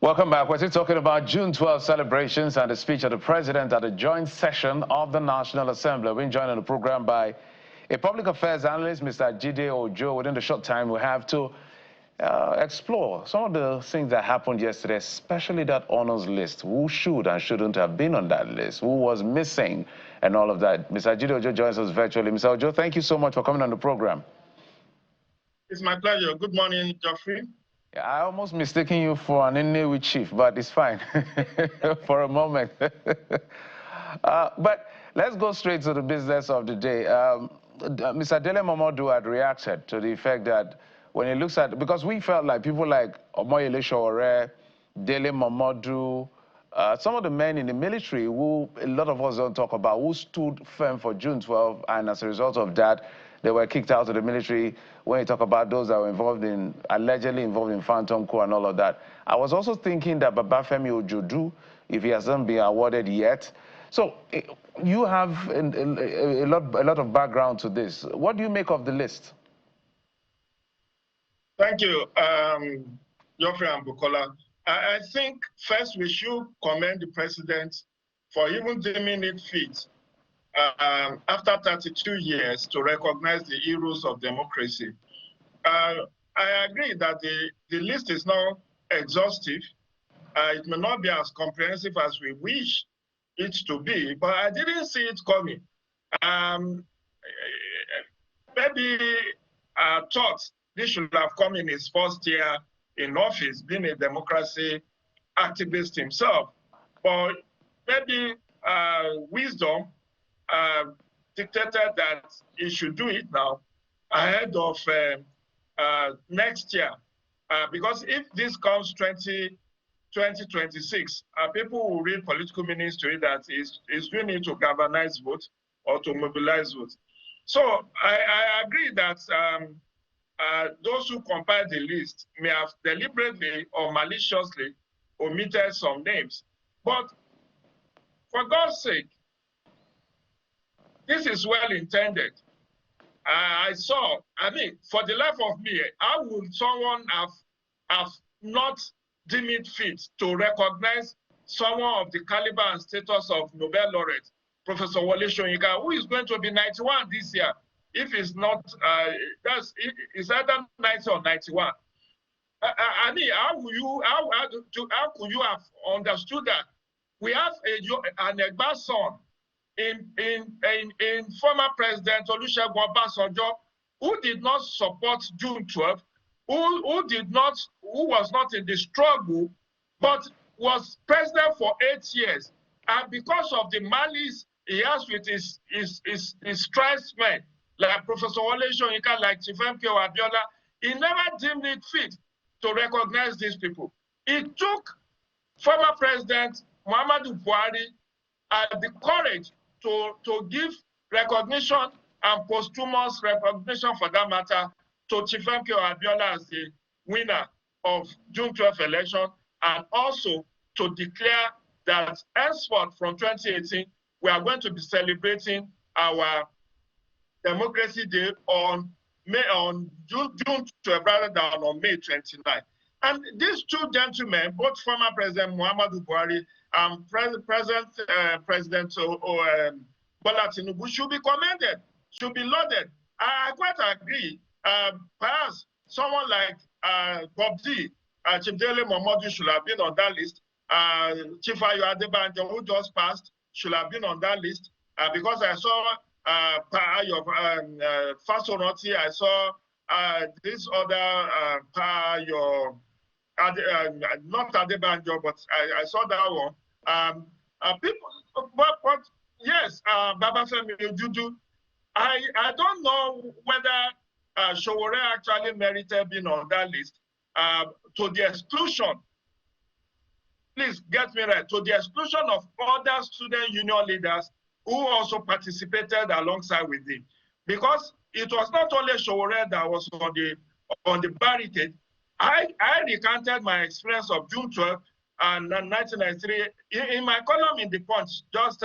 Welcome back. We're still talking about June 12 celebrations and the speech of the president at a joint session of the National Assembly. We're joined on the program by a public affairs analyst, Mr. Jide Ojo. Within the short time we have to explore some of the things that happened yesterday, especially that honors list. Who should and shouldn't have been on that list? Who was missing and all of that? Mr. Jide Ojo joins us virtually. Mr. Ojo, thank you so much for coming on the program. It's my pleasure. Good morning, Geoffrey. I almost mistaken you for an Inewi chief, but it's fine for a moment. But let's go straight to the business of the day. Mr. Dele Momodu had reacted to the effect that when he looks at, because we felt like people like Omoyele Sowore, Dele Momodu, some of the men in the military who a lot of us don't talk about, who stood firm for June 12, and as a result of that, they were kicked out of the military. When you talk about those that were involved in, allegedly involved in Phantom coup and all of that. I was also thinking that Babafemi Ojodu, if he hasn't been awarded yet. So you have a lot of background to this. What do you make of the list? Thank you, Geoffrey and Bukola. I think first we should commend the president for even deeming it fit after 32 years to recognize the heroes of democracy. I agree that the list is not exhaustive. It may not be as comprehensive as we wish it to be, but I didn't see it coming. Maybe I thought this should have come in his first year in office, being a democracy activist himself. But maybe wisdom dictated that he should do it now ahead of next year. Because if this comes 2026, people will read political meanings to it that he's doing it to galvanize votes or to mobilize votes. So I agree that those who compiled the list may have deliberately or maliciously omitted some names. But for God's sake, this is well intended. I mean, for the life of me, how would someone have not deemed it fit to recognize someone of the caliber and status of Nobel laureate, Professor Wole Soyinka, who is going to be 91 this year? If it's not, it's either 90 or 91. I mean, how could you have understood that? We have an Egba son in former President Olusegun Obasanjo, who did not support June 12, who was not in the struggle, but was president for 8 years. And because of the malice he has with his tribesmen, like Professor Wole Soyinka, like Chief M.K.O. Abiola, he never deemed it fit to recognize these people. It took former President Muhammadu Buhari the courage to give recognition and posthumous recognition, for that matter, to Chief M.K.O. Abiola as the winner of June 12 election, and also to declare that henceforth from 2018, we are going to be celebrating our Democracy Day on June 12 rather than on May 29. And these two gentlemen, both former President Muhammadu Buhari and President Bola Tinubu, should be commended, should be lauded. I quite agree. Perhaps someone like Bob D, Chief Dele Momodu should have been on that list. Chief Ayo Adebanjo, who just passed, should have been on that list. Because I saw Fasoroti, I saw this other not Adebanjo, but I saw that one. People, but yes, Babafemi Ojodu. I don't know whether Sowore actually merited being on that list to the exclusion. Please get me right, to the exclusion of other student union leaders who also participated alongside with him. Because it was not only Sowore that was on the barricade. I recanted my experience of June 12 and 1993 in my column in The Punch just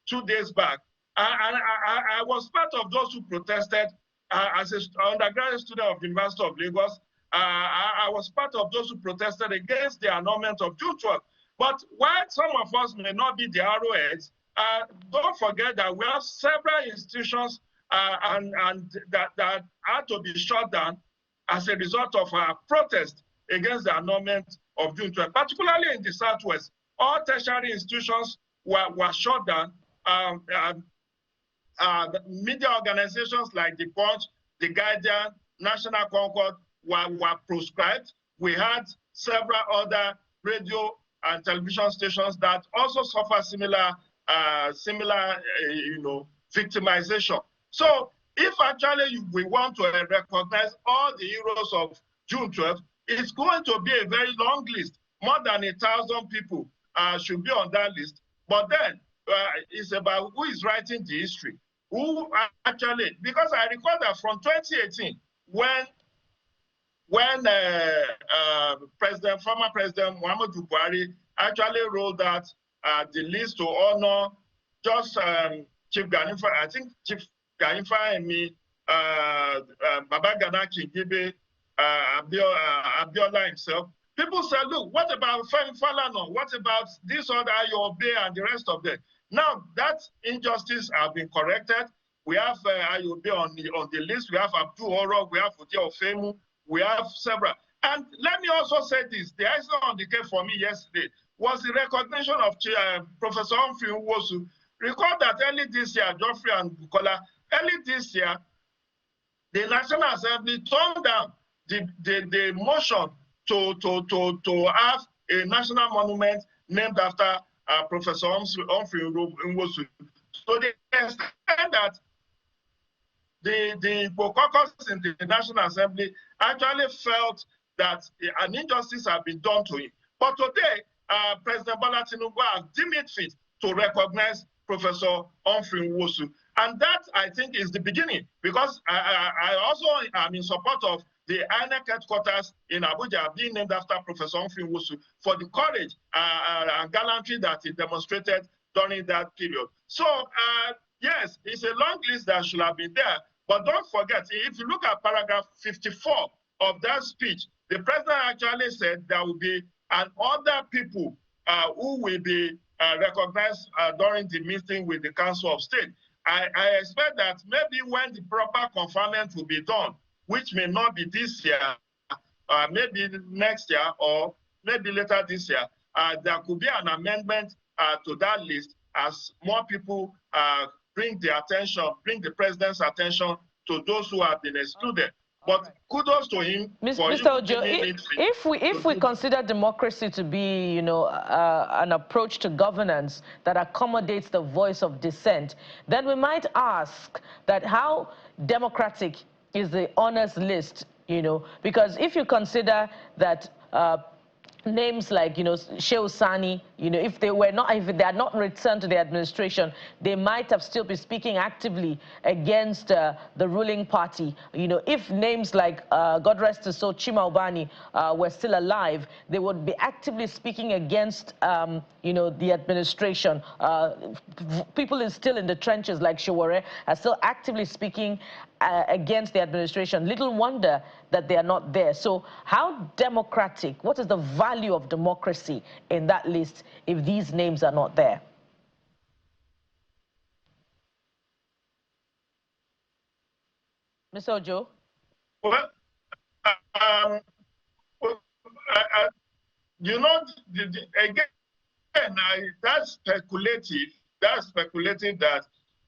2 days back. I was part of those who protested as an undergraduate student of the University of Lagos. I was part of those who protested against the annulment of June 12th. But while some of us may not be the arrowheads, don't forget that we have several institutions and that had to be shut down as a result of our protest against the annulment of June 12th, particularly in the Southwest. All tertiary institutions were shut down. Media organizations like The Punch, The Guardian, National Concord were proscribed. We had several other radio and television stations that also suffer similar victimization. So if actually we want to recognize all the heroes of June 12th, it's going to be a very long list. More than 1,000 people should be on that list. But then it's about who is writing the history. Who actually, because I recall that from 2018, when former President Muhammadu Buhari actually rolled out the list to honor just Chief Ganifa, I think Chief Ganifa and me, Babagana Kingibe, Abiola himself. People said, look, what about Femi Falana? What about this other Ayobe and the rest of them? Now that injustice has been corrected. We have Ayobe on the list. We have Abdul Oro. We have Uche Ofemu. We have several. And let me also say this: the icing on the cake for me yesterday was the recognition of Professor Humphrey Nwosu. Recall that early this year, Geoffrey and Bukola, early this year, the National Assembly turned down the motion to have a national monument named after Professor Humphrey Nwosu. So they extend that the caucus in the National Assembly actually felt that an injustice had been done to him. But today, President Bola Tinubu has deemed it fit to recognize Professor Humphrey Nwosu. And that, I think, is the beginning, because I also am in support of the INEC headquarters in Abuja being named after Professor Humphrey Nwosu for the courage and gallantry that he demonstrated during that period. So, yes, it's a long list that should have been there. But don't forget, if you look at paragraph 54 of that speech, the president actually said there will be other people who will be recognized during the meeting with the Council of State. I expect that maybe when the proper conferment will be done, which may not be this year, maybe next year or maybe later this year, there could be an amendment to that list as more people bring the president's attention to those who have been excluded. But kudos to him. Mr. Ojo, if we consider democracy to be, an approach to governance that accommodates the voice of dissent, then we might ask that how democratic is the honors list, because if you consider that names like, Shehu Sani, if they had not returned to the administration, they might have still been speaking actively against the ruling party. If names like, God rest his soul, Chima Ubani were still alive, they would be actively speaking against, the administration. People still in the trenches like Showore are still actively speaking against the administration. Little wonder that they are not there. So how democratic, what is the value of democracy in that list if these names are not there? Mr. Ojo? Well, again, that's speculative. That's speculative that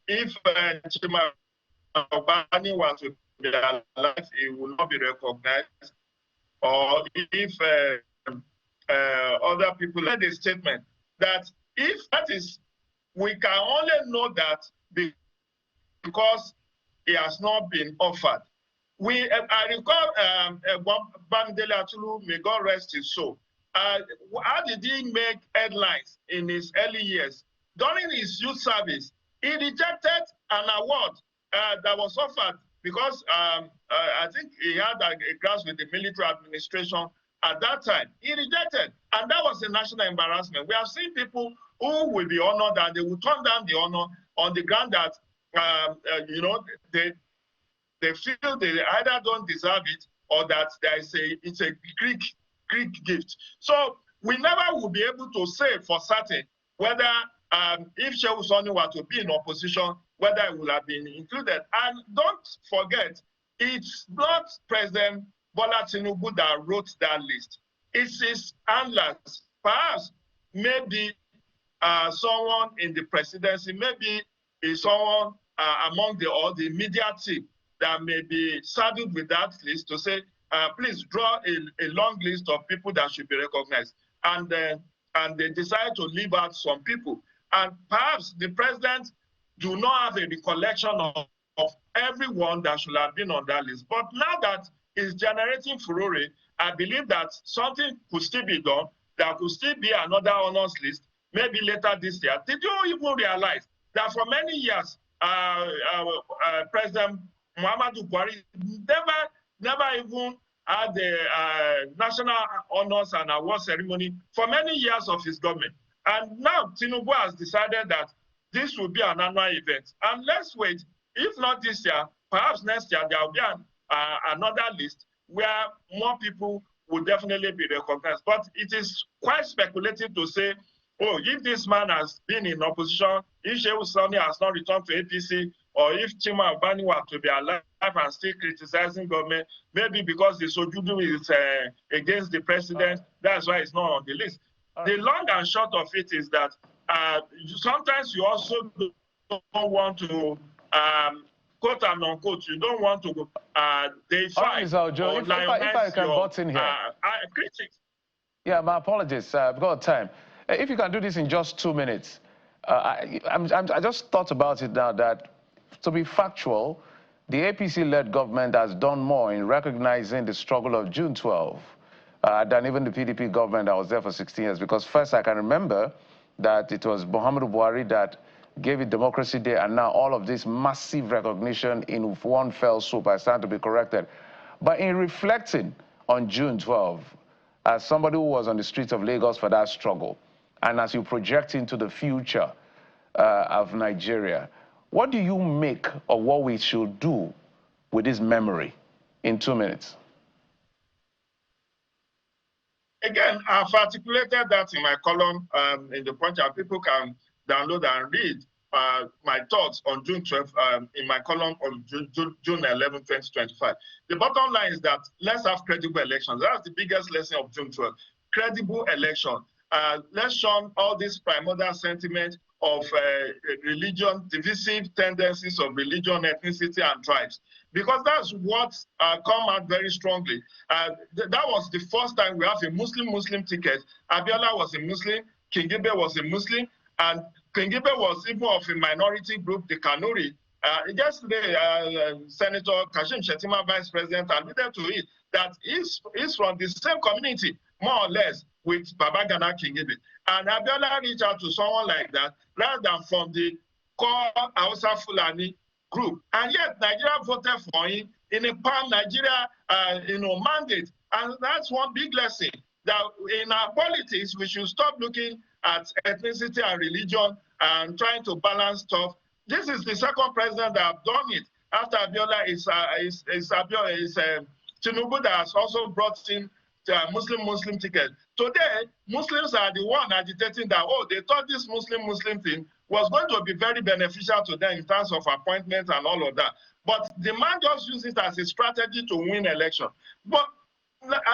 if Chima Ubani was to be alive, he will not be recognized. Or if other people made a statement that if that is, we can only know that because he has not been offered. I recall Bamidele Atulu, may God rest his soul. How did he make headlines in his early years? During his youth service, he rejected an award that was offered because I think he had a grasp with the military administration at that time. He rejected, and that was a national embarrassment. We have seen people who will be honored and they will turn down the honor on the ground that, they feel they either don't deserve it or that it's a Greek gift. So we never will be able to say for certain whether if Shehu Sani were to be in opposition, whether it would have been included. And don't forget, it's not President Bola Tinubu that wrote that list. It's his handlers. Perhaps maybe someone in the presidency, maybe someone among the media team that may be saddled with that list to say, please draw a long list of people that should be recognized. And they decide to leave out some people. And perhaps the president do not have a recollection of everyone that should have been on that list. But now that it's generating furore, I believe that something could still be done. There could still be another honors list, maybe later this year. Did you even realize that for many years, President Muhammadu Buhari never even had the national honors and award ceremony for many years of his government? And now Tinubu has decided that this will be an annual event. And let's wait. If not this year, perhaps next year, there will be another list where more people will definitely be recognized. But it is quite speculative to say, oh, if this man has been in opposition, if Shehu Sani has not returned to APC, or if Chima Obani were to be alive and still criticizing government, maybe because the Sojudu is against the president, that's why it's not on the list. The long and short of it is that sometimes you also don't want to, quote and unquote, you don't want to defy or lionize your critics. Yeah, my apologies. I've got time. If you can do this in just 2 minutes. I just thought about it now that, to be factual, the APC-led government has done more in recognizing the struggle of June 12 than even the PDP government that was there for 16 years. Because first, I can remember that it was Muhammadu Buhari that gave it Democracy Day, and now all of this massive recognition in one fell swoop. I stand to be corrected. But in reflecting on June 12, as somebody who was on the streets of Lagos for that struggle, and as you project into the future of Nigeria, what do you make of what we should do with this memory in 2 minutes? Again, I've articulated that in my column in the Punch, and people can download and read my thoughts on June 12 in my column on June 11, 2025. The bottom line is that let's have credible elections. That's the biggest lesson of June 12. Credible election. Let's shun all this primordial sentiment of religion, divisive tendencies of religion, ethnicity, and tribes. Because that's what come out very strongly. That was the first time we have a Muslim ticket. Abiola was a Muslim, Kingibe was a Muslim, and Kingibe was even of a minority group, the Kanuri. Yesterday, Senator Kashim Shettima, Vice President, alluded to it, that he's from the same community, more or less, with Babagana Kingibe. And Abiola reached out to someone like that, rather than from the core Hausa Fulani group. And yet, Nigeria voted for him in a pan-Nigeria mandate. And that's one big lesson, that in our politics, we should stop looking at ethnicity and religion and trying to balance stuff. This is the second president that have done it. After Abiola is Tinubu that has also brought in the Muslim ticket. Today, Muslims are the one agitating that, oh, they thought this Muslim thing was going to be very beneficial to them in terms of appointments and all of that. But the man just used it as a strategy to win election. But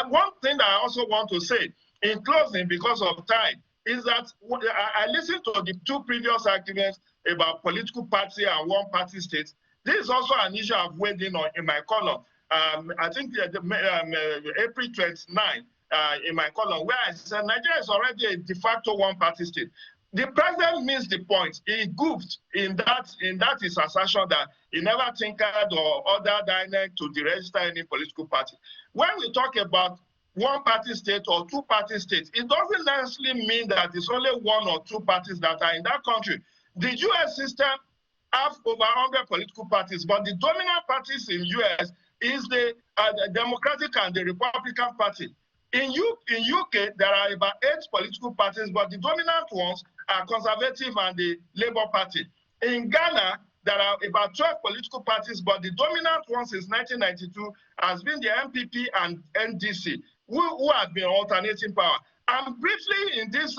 one thing that I also want to say in closing, because of time, is that I listened to the two previous arguments about political party and one-party states. This is also an issue I've weighed in on in my column. I think April 29 in my column, where I said Nigeria is already a de facto one-party state. The president missed the point. He goofed in that his assertion that he never tinkered or ordered INEC to deregister any political party. When we talk about one-party state or two-party state, it doesn't necessarily mean that it's only one or two parties that are in that country. The U.S. system have over 100 political parties, but the dominant parties in U.S. is the Democratic and the Republican Party. In UK, there are about 8 political parties, but the dominant ones are Conservative and the Labour Party. In Ghana, there are about 12 political parties, but the dominant one since 1992 has been the MPP and NDC, who have been alternating power. And briefly in this,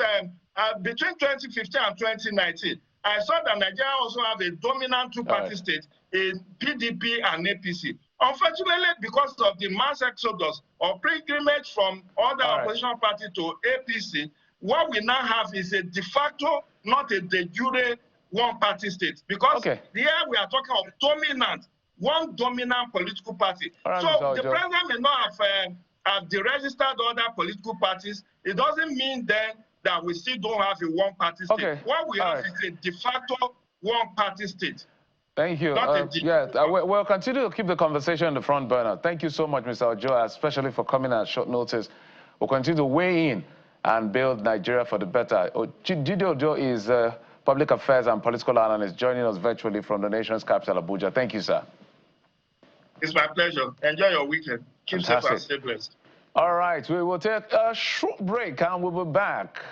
between 2015 and 2019, I saw that Nigeria also have a dominant two-party state in PDP and APC. Unfortunately, because of the mass exodus or pilgrimage from other opposition parties to APC, what we now have is a de facto, not a de jure one-party state. Because here we are talking of dominant, one dominant political party. So the president may not have deregistered other political parties. It doesn't mean then that we still don't have a one-party state. What we have is a de facto one-party state. Thank you. We'll continue to keep the conversation in the front burner. Thank you so much, Mr. Ojo, especially for coming at short notice. We'll continue to weigh in and build Nigeria for the better. Jide Ojo is Public Affairs and Political Analyst, joining us virtually from the nation's capital, Abuja. Thank you, sir. It's my pleasure. Enjoy your weekend. Keep safe and stay blessed. All right, we will take a short break and we'll be back.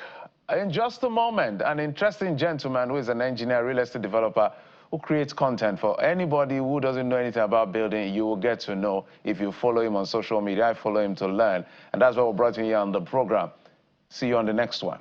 In just a moment, an interesting gentleman who is an engineer, real estate developer, who creates content for anybody who doesn't know anything about building. You will get to know if you follow him on social media. I follow him to learn. And that's what we brought you here on the program. See you on the next one.